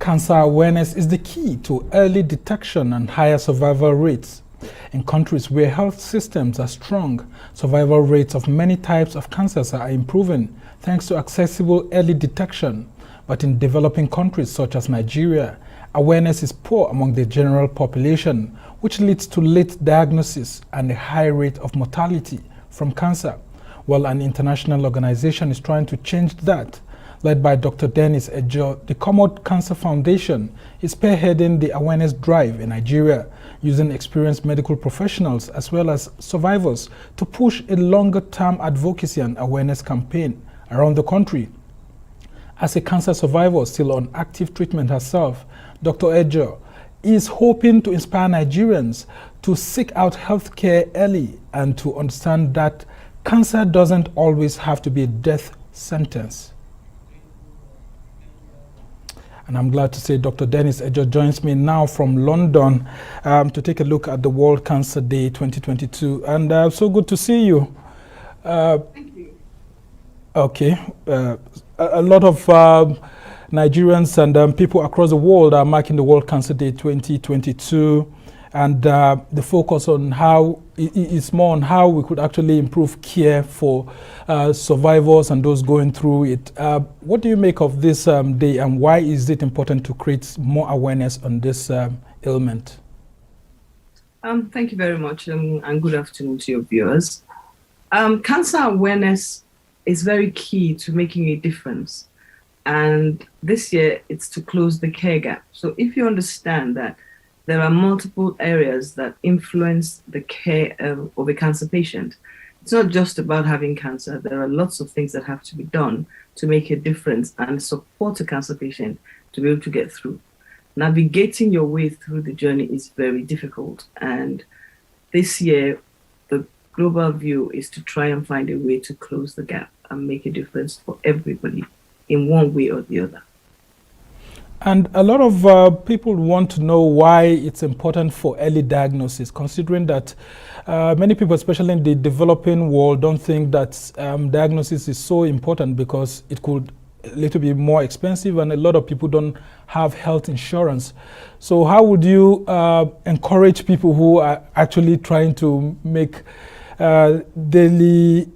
Cancer awareness is the key to early detection and higher survival rates. In countries where health systems are strong, survival rates of many types of cancers are improving thanks to accessible early detection. But in developing countries such as Nigeria, awareness is poor among the general population, which leads to late diagnosis and a high rate of mortality from cancer. Well, an international organization is trying to change that. Led by Dr. Denise Ejoh, the Common Cancer Foundation is spearheading the awareness drive in Nigeria, using experienced medical professionals as well as survivors to push a longer-term advocacy and awareness campaign around the country. As a cancer survivor still on active treatment herself, Dr. Ejoh is hoping to inspire Nigerians to seek out health care early and to understand that cancer doesn't always have to be a death sentence. And I'm glad to say Dr. Denise Ejoh joins me now from London to take a look at the World Cancer Day 2022. And so good to see you. Thank you. Okay. A lot of Nigerians and people across the world are marking the World Cancer Day 2022. And the focus on how is more on how we could actually improve care for survivors and those going through it. What do you make of this day, and why is it important to create more awareness on this ailment? Thank you very much, and good afternoon to your viewers. Cancer awareness is very key to making a difference. And this year, it's to close the care gap. So if you understand that there are multiple areas that influence the care of a cancer patient. It's not just about having cancer. There are lots of things that have to be done to make a difference and support a cancer patient to be able to get through. Navigating your way through the journey is very difficult. And this year, the global view is to try and find a way to close the gap and make a difference for everybody in one way or the other. And a lot of people want to know why it's important for early diagnosis, considering that many people, especially in the developing world, don't think that diagnosis is so important because it could a little bit more expensive and a lot of people don't have health insurance. So how would you encourage people who are actually trying to make daily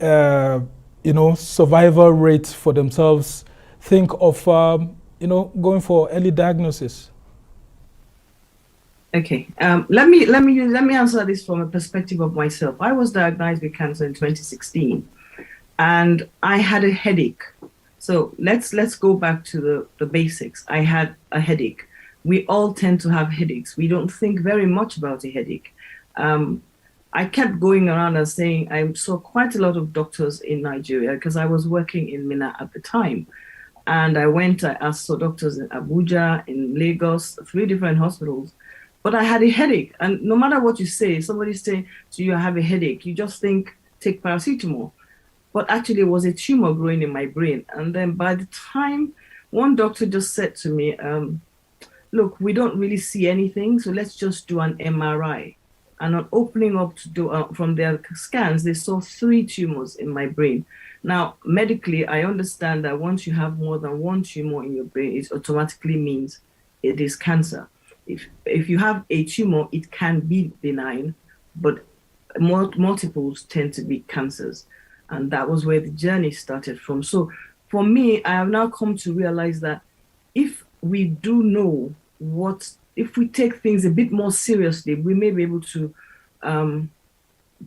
survival rates for themselves think of going for early diagnosis? Okay, let me answer this from a perspective of myself. I was diagnosed with cancer in 2016, and I had a headache. So let's go back to the basics. I had a headache. We all tend to have headaches. We don't think very much about a headache. I kept going around and saying I saw quite a lot of doctors in Nigeria because I was working in Minna at the time. And I saw doctors in Abuja, in Lagos, 3 different hospitals. But I had a headache. And no matter what you say, somebody say to you, I have a headache, you just think, take paracetamol. But actually, it was a tumor growing in my brain. And then by the time one doctor just said to me, look, we don't really see anything, so let's just do an MRI. And on opening up to do from their scans, they saw 3 tumors in my brain. Now, medically, I understand that once you have more than 1 tumor in your brain, it automatically means it is cancer. If you have a tumor, it can be benign, but multiples tend to be cancers. And that was where the journey started from. So for me, I have now come to realize that if we do know if we take things a bit more seriously, we may be able to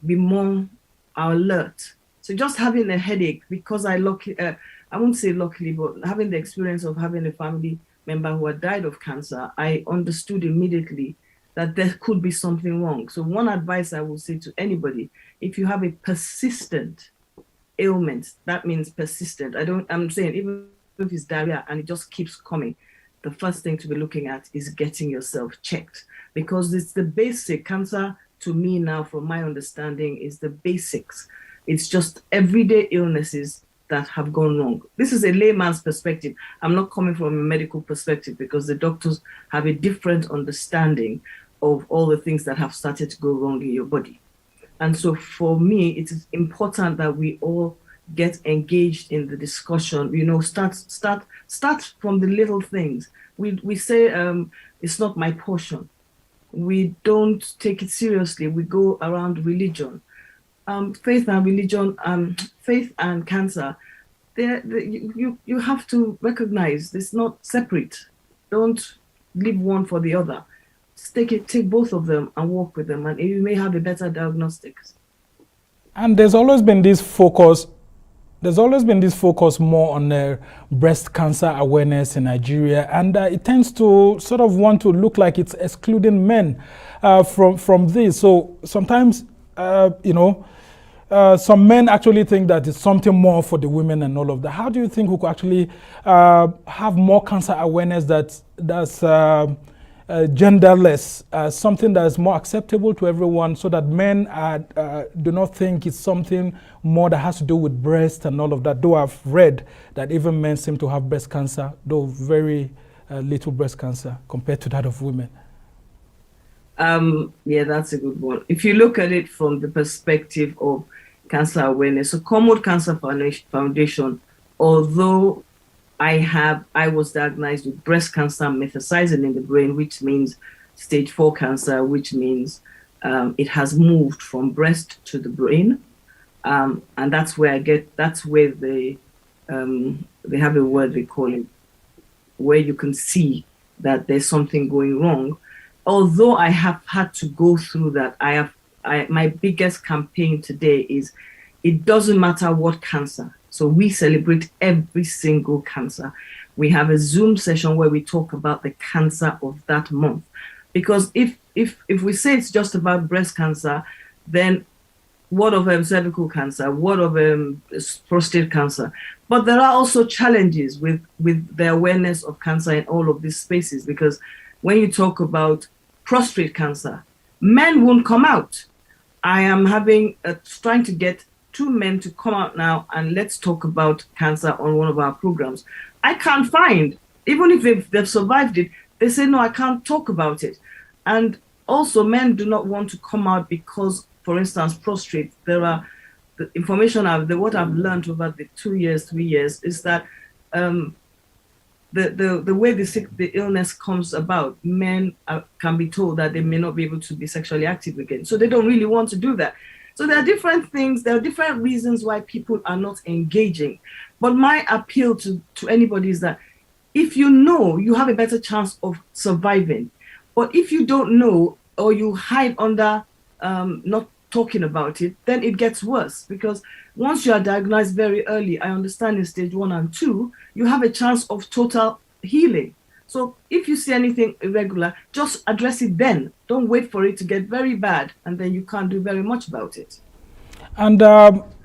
be more alert. So just having a headache, because I won't say luckily, but having the experience of having a family member who had died of cancer, I understood immediately that there could be something wrong. So one advice I will say to anybody, if you have a persistent ailment, that means persistent. I'm saying even if it's diarrhea and it just keeps coming, the first thing to be looking at is getting yourself checked, because it's the basic. Cancer, to me now, from my understanding, is the basics. It's just everyday illnesses that have gone wrong. This is a layman's perspective. I'm not coming from a medical perspective because the doctors have a different understanding of all the things that have started to go wrong in your body. And so for me, it is important that we all get engaged in the discussion. Start from the little things. We say it's not my portion. We don't take it seriously. We go around religion, faith and religion, faith and cancer. You have to recognize it's not separate. Don't leave one for the other. Take both of them and work with them, and you may have a better diagnostics. And there's always been this focus more on breast cancer awareness in Nigeria, and it tends to sort of want to look like it's excluding men from this. So sometimes, some men actually think that it's something more for the women and all of that. How do you think we could actually have more cancer awareness that's genderless, something that is more acceptable to everyone, so that men do not think it's something more that has to do with breast and all of that? Though I've read that even men seem to have breast cancer, though very little breast cancer compared to that of women. Yeah, that's a good one. If you look at it from the perspective of cancer awareness, so Common Cancer Foundation, although I was diagnosed with breast cancer metastasizing in the brain, which means stage 4 cancer, which means it has moved from breast to the brain. And that's where they have a word they call it, where you can see that there's something going wrong. Although I have had to go through that, my biggest campaign today is it doesn't matter what cancer. So we celebrate every single cancer. We have a Zoom session where we talk about the cancer of that month. Because if we say it's just about breast cancer, then what of cervical cancer? What of prostate cancer? But there are also challenges with the awareness of cancer in all of these spaces, because when you talk about prostate cancer, men won't come out. I am trying to get 2 men to come out now and let's talk about cancer on one of our programs. I can't find, even if they've survived it, they say, no, I can't talk about it. And also men do not want to come out because, for instance, prostate, there are the information what I've learned over the 2 years, 3 years is that the way the illness comes about, men can be told that they may not be able to be sexually active again. So they don't really want to do that. So there are different things, there are different reasons why people are not engaging. But my appeal to anybody is that if you know, you have a better chance of surviving. But if you don't know, or you hide under not talking about it, then it gets worse. Because once you are diagnosed very early, I understand in stage 1 and 2, you have a chance of total healing. So if you see anything irregular, just address it then. Don't wait for it to get very bad, and then you can't do very much about it. And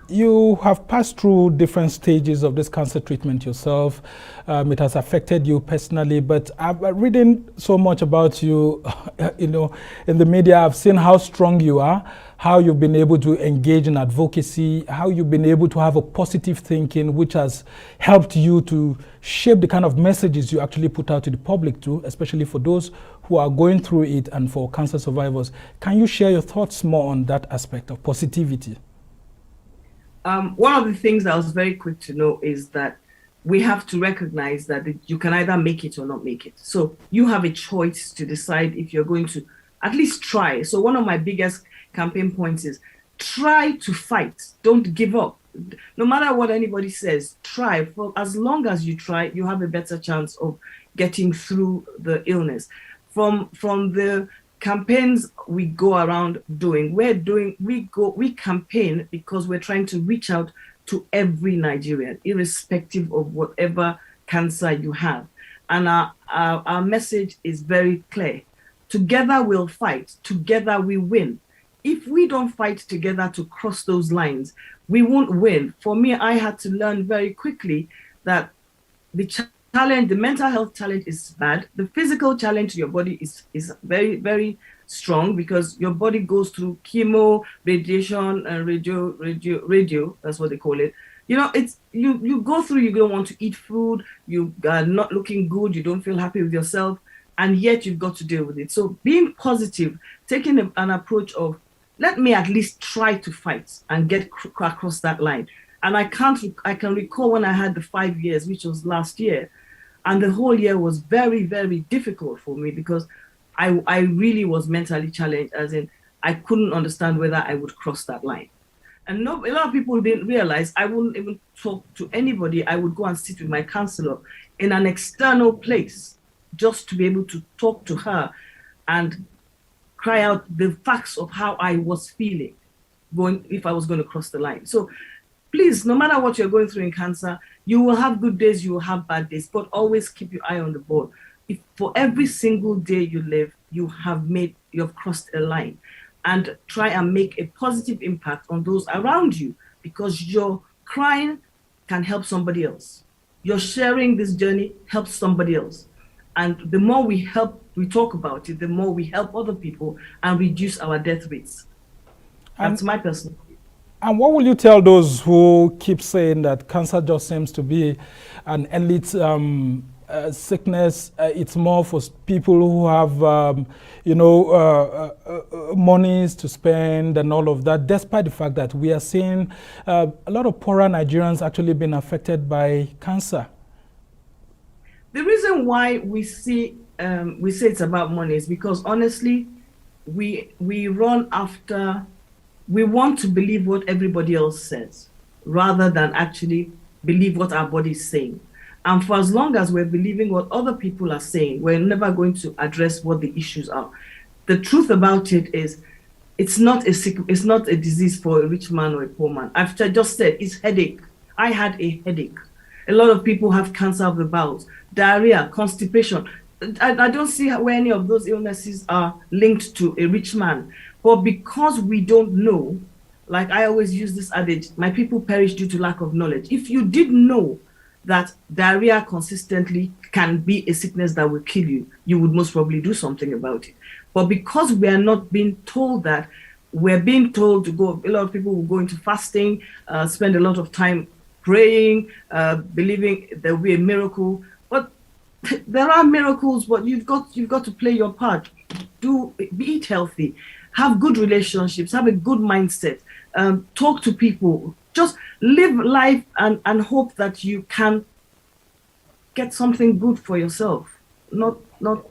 you have passed through different stages of this cancer treatment yourself. It has affected you personally, but I've reading so much about you, in the media. I've seen how strong you are, how you've been able to engage in advocacy, how you've been able to have a positive thinking, which has helped you to shape the kind of messages you actually put out to the public too, especially for those who are going through it and for cancer survivors. Can you share your thoughts more on that aspect of positivity? One of the things that I was very quick to know is that we have to recognize that you can either make it or not make it. So you have a choice to decide if you're going to at least try. So one of my biggest campaign points is try to fight. Don't give up. No matter what anybody says, try. For as long as you try, you have a better chance of getting through the illness. From the campaigns we go around doing, we campaign because we're trying to reach out to every Nigerian, irrespective of whatever cancer you have. And our message is very clear. Together we'll fight, together we win. If we don't fight together to cross those lines, we won't win. For me, I had to learn very quickly that the challenge, the mental health challenge is bad. The physical challenge to your body is very, very strong, because your body goes through chemo, radiation, and radio, that's what they call it. It's you go through, you don't want to eat food, you are not looking good, you don't feel happy with yourself, and yet you've got to deal with it. So being positive, taking an approach of, let me at least try to fight and get across that line. And I can recall when I had the 5 years, which was last year, and the whole year was very, very difficult for me because I really was mentally challenged, as in I couldn't understand whether I would cross that line. And no, a lot of people didn't realize I wouldn't even talk to anybody. I would go and sit with my counselor in an external place just to be able to talk to her and cry out the facts of how I was feeling if I was going to cross the line. So please, no matter what you're going through in cancer, you will have good days, you will have bad days, but always keep your eye on the ball. If for every single day you live, you've crossed a line, and try and make a positive impact on those around you, because your crying can help somebody else. Your sharing this journey helps somebody else. And the more we talk about it, the more we help other people and reduce our death rates. That's my personal. And what will you tell those who keep saying that cancer just seems to be an elite sickness? It's more for people who have, monies to spend and all of that, despite the fact that we are seeing a lot of poorer Nigerians actually being affected by cancer. The reason why we say it's about money is because honestly, we want to believe what everybody else says rather than actually believe what our body is saying. And for as long as we're believing what other people are saying, we're never going to address what the issues are. The truth about it is it's not a disease for a rich man or a poor man. I've just said it's headache. I had a headache. A lot of people have cancer of the bowels, diarrhea, constipation. I don't see where any of those illnesses are linked to a rich man. But because we don't know, like I always use this adage, my people perish due to lack of knowledge. If you did know that diarrhea consistently can be a sickness that will kill you, you would most probably do something about it. But because we are not being told that, we're being told to go, a lot of people will go into fasting, spend a lot of time praying, believing there will be a miracle. But there are miracles, but you've got to play your part. Eat healthy, have good relationships, have a good mindset, talk to people, just live life and hope that you can get something good for yourself, not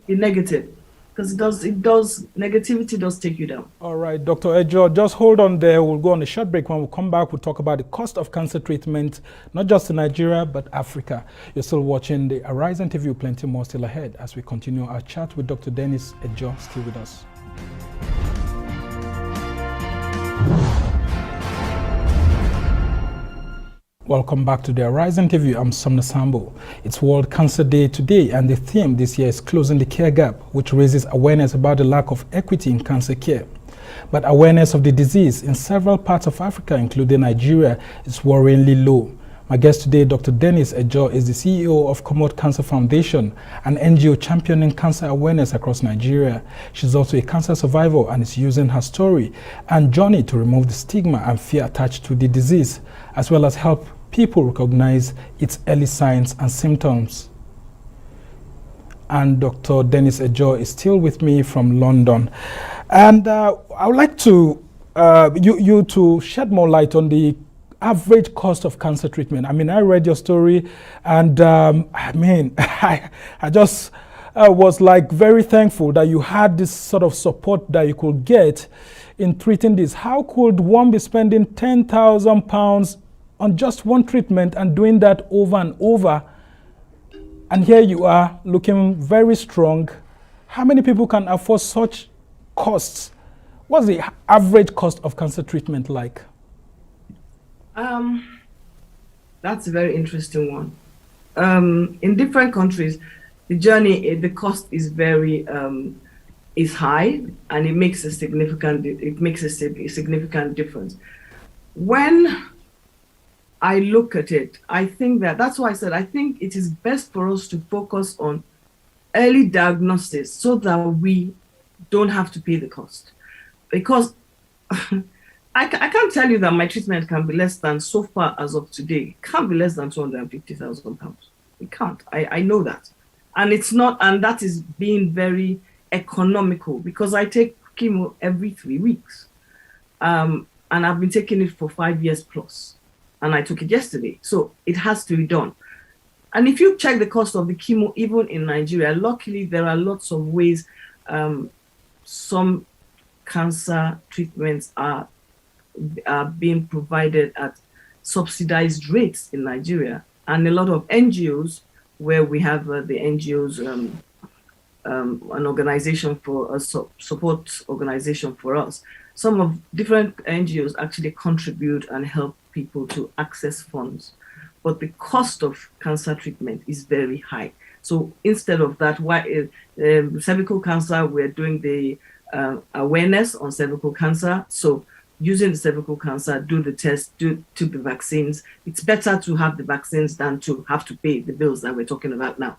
be negative, because negativity does take you down. All right, Dr. Ejoh, just hold on there. We'll go on a short break. When we come back, we'll talk about the cost of cancer treatment, not just in Nigeria, but Africa. You're still watching the Arise interview. Plenty more still ahead as we continue our chat with Dr. Denise Ejoh. Still with us. Welcome back to the Arise interview. I'm Sumner Sambo. It's World Cancer Day today, and the theme this year is Closing the Care Gap, which raises awareness about the lack of equity in cancer care. But awareness of the disease in several parts of Africa, including Nigeria, is worryingly low. My guest today, Dr. Denise Ejoh, is the CEO of Comot Cancer Foundation, an NGO championing cancer awareness across Nigeria. She's also a cancer survivor and is using her story and journey to remove the stigma and fear attached to the disease, as well as help people recognize its early signs and symptoms. And Dr. Denise Ejoh is still with me from London. And I would like to you to shed more light on the average cost of cancer treatment. I mean, I read your story, and I just was like very thankful that you had this sort of support that you could get in treating this. How could one be spending £10,000 on just one treatment and doing that over and over? And here you are looking very strong. How many people can afford such costs? What's the average cost of cancer treatment like? That's a very interesting one. In different countries, the cost is very is high, and it makes a significant difference. When I look at it, I think that's why I said I think it is best for us to focus on early diagnosis so that we don't have to pay the cost. Because I can't tell you that my treatment can be less than, so far as of today, it can't be less than £250,000. It can't. I know that. And it's not, and that is being very economical, because I take chemo every 3 weeks. And I've been taking it for 5 years plus. and I took it yesterday. So it has to be done. And if you check the cost of the chemo, even in Nigeria, luckily there are lots of ways. Some cancer treatments are being provided at subsidized rates in Nigeria, and a lot of NGOs, where we have the NGOs, an organization for a support organization for us. Some of different NGOs actually contribute and help people to access funds, but the cost of cancer treatment is very high. So instead of that, cervical cancer, we're doing the awareness on cervical cancer. So using the cervical cancer, do the test, do the vaccines. It's better to have the vaccines than to have to pay the bills that we're talking about now.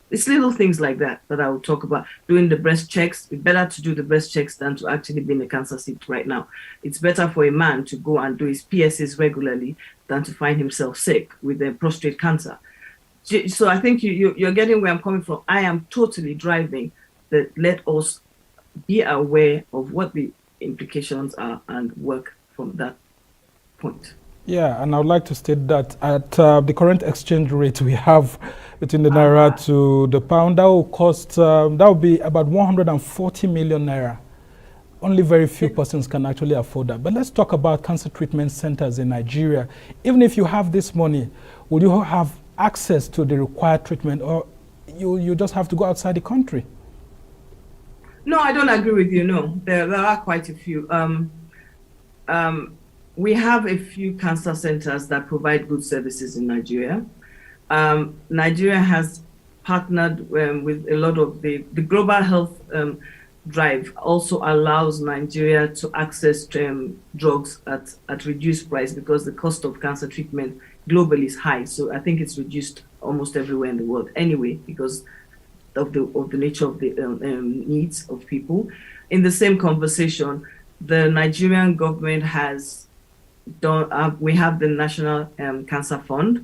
It's little things like that I will talk about. Doing the breast checks, it's better to do the breast checks than to actually be in a cancer seat right now. It's better for a man to go and do his PSAs regularly than to find himself sick with a prostate cancer. So I think you're getting where I'm coming from. I am totally driving that let us be aware of what the implications are and work from that point. Yeah, and I would like to state that at the current exchange rate we have between the naira to the pound, that will cost, that will be about 140 million naira. Only very few persons can actually afford that. But let's talk about cancer treatment centers in Nigeria. Even if you have this money, will you have access to the required treatment, or you just have to go outside the country? No, I don't agree with you. No, there are quite a few. We have a few cancer centers that provide good services in Nigeria. Nigeria has partnered with a lot of the global health drive also allows Nigeria to access drugs at reduced price, because the cost of cancer treatment globally is high. So I think it's reduced almost everywhere in the world anyway, because of the nature of the needs of people. In the same conversation, the Nigerian government has done, we have the National Cancer Fund.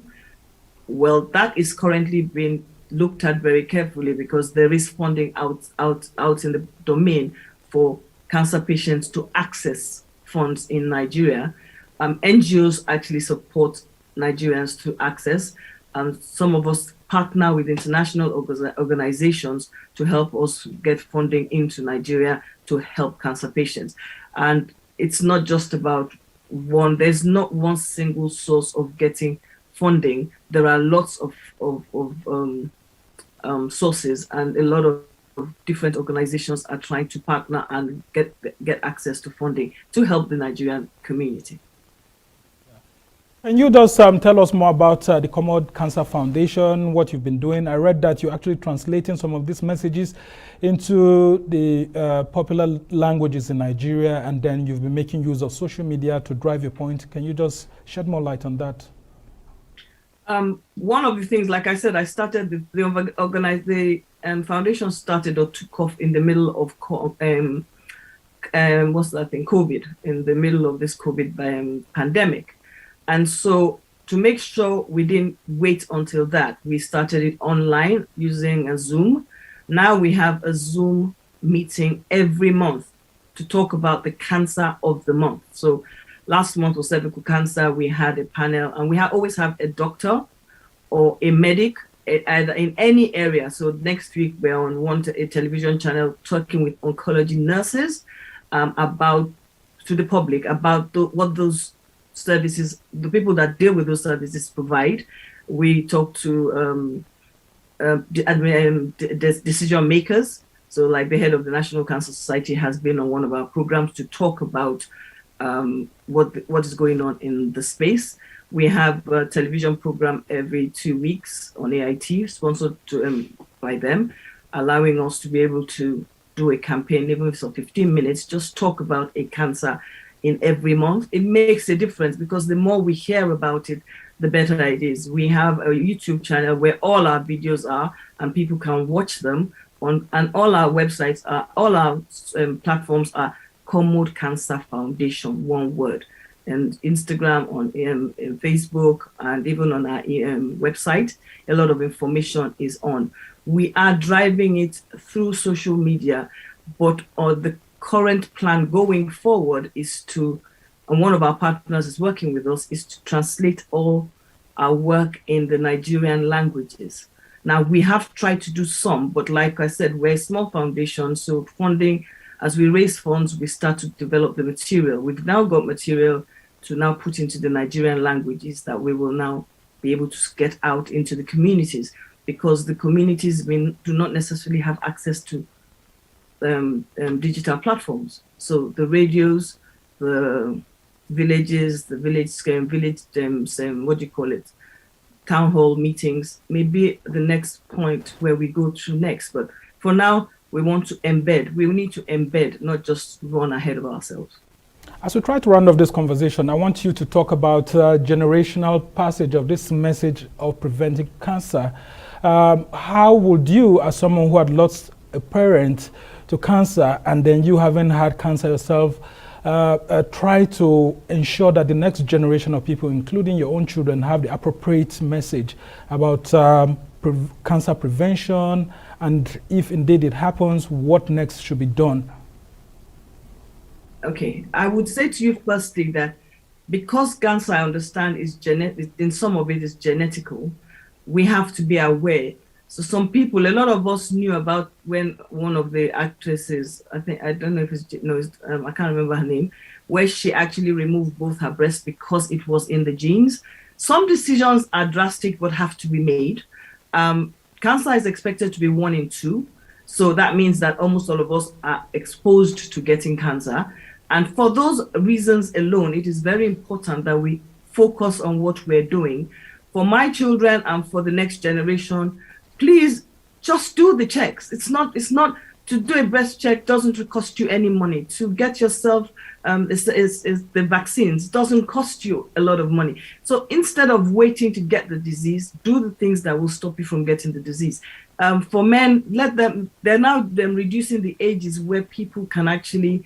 Well, that is currently being looked at very carefully, because there is funding out in the domain for cancer patients to access funds in Nigeria. NGOs actually support Nigerians to access, and some of us partner with international organizations to help us get funding into Nigeria to help cancer patients. And it's not just about one, there's not one single source of getting funding. There are lots of sources, and a lot of different organizations are trying to partner and get access to funding to help the Nigerian community. Can you just tell us more about the Commode Cancer Foundation, what you've been doing? I read that you're actually translating some of these messages into the popular languages in Nigeria, and then you've been making use of social media to drive your point. Can you just shed more light on that? One of the things, like I said, I started the foundation started or took off in the middle of COVID, in the middle of this COVID pandemic. And so to make sure we didn't wait until that, we started it online using a Zoom. Now we have a Zoom meeting every month to talk about the cancer of the month. So last month was cervical cancer. We had a panel, and we always have a doctor or a medic either in any area. So next week we're on a television channel talking with oncology nurses about to the public about what those services, the people that deal with those services provide. We talk to decision makers. So like the head of the National Cancer Society has been on one of our programs to talk about what is going on in the space. We have a television program every 2 weeks on AIT, sponsored by them, allowing us to be able to do a campaign, even if it's 15 minutes, just talk about a cancer in every month. It makes a difference, because the more we hear about it, the better it is. We have a YouTube channel where all our videos are, and people can watch them on, and all our websites are, all our platforms are Commode Cancer Foundation, one word, and Instagram, on Facebook, and even on our website. A lot of information is on. We are driving it through social media, but the current plan going forward is to and one of our partners is working with us, is to translate all our work in the Nigerian languages. Now, we have tried to do some, but like I said, we're a small foundation, so funding, as we raise funds, we start to develop the material. We've now got material to now put into the Nigerian languages that we will now be able to get out into the communities, because the communities do not necessarily have access to digital platforms. So the radios, the villages, the what do you call it? Town hall meetings may be the next point where we go to next. But for now, we want to embed. We need to embed, not just run ahead of ourselves. As we try to round off this conversation, I want you to talk about generational passage of this message of preventing cancer. How would you, as someone who had lost a parent to cancer, and then you haven't had cancer yourself, try to ensure that the next generation of people, including your own children, have the appropriate message about cancer prevention, and if indeed it happens, what next should be done? Okay, I would say to you firstly that because cancer, I understand, is genetic, in some of it is genetical, we have to be aware. So some people, a lot of us knew about when one of the actresses, I don't know if it's, no, I can't remember her name, where she actually removed both her breasts because it was in the genes. Some decisions are drastic but have to be made. Cancer is expected to be 1 in 2. So that means that almost all of us are exposed to getting cancer. And for those reasons alone, it is very important that we focus on what we're doing. For my children and for the next generation, please just do the checks. It's not to do a breast check doesn't cost you any money. To get yourself the vaccines doesn't cost you a lot of money. So instead of waiting to get the disease, do the things that will stop you from getting the disease. For men, they're now reducing the ages where people can actually,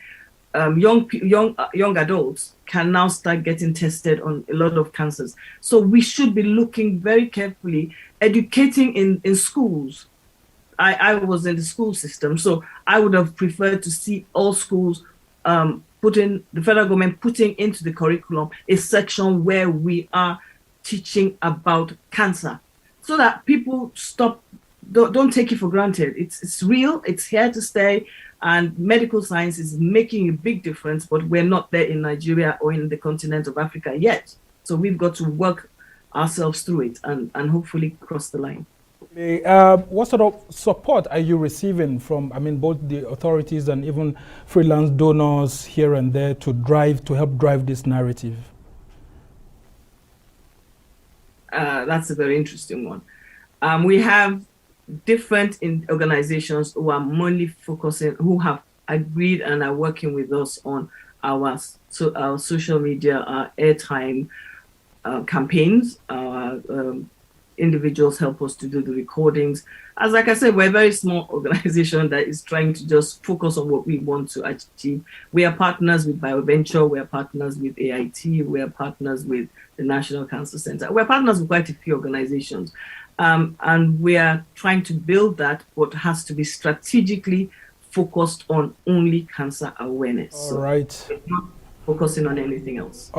young adults can now start getting tested on a lot of cancers. So we should be looking very carefully, educating in schools. I was in the school system, so I would have preferred to see all schools the federal government putting into the curriculum a section where we are teaching about cancer, so that people don't take it for granted. It's real, it's here to stay, and medical science is making a big difference, but we're not there in Nigeria or in the continent of Africa yet. So we've got to work ourselves through it and hopefully cross the line. What sort of support are you receiving from, both the authorities and even freelance donors here and there to help drive this narrative? That's a very interesting one. We have different organizations who are mainly focusing, who have agreed and are working with us on our social media, our airtime campaigns. Individuals help us to do the recordings. As like I said, we're a very small organization that is trying to just focus on what we want to achieve. We are partners with BioVenture, we are partners with AIT, we are partners with the National Cancer Center. We're partners with quite a few organizations. And we are trying to build that, but has to be strategically focused on only cancer awareness. All right. So we're not focusing on anything else.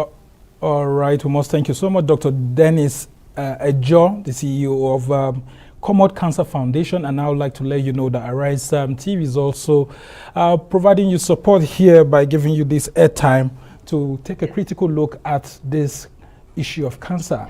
All right, we must thank you so much, Dr. Denise Ejoh, the CEO of Common Cancer Foundation, and I would like to let you know that Arise TV is also providing you support here by giving you this airtime to take a critical look at this issue of cancer.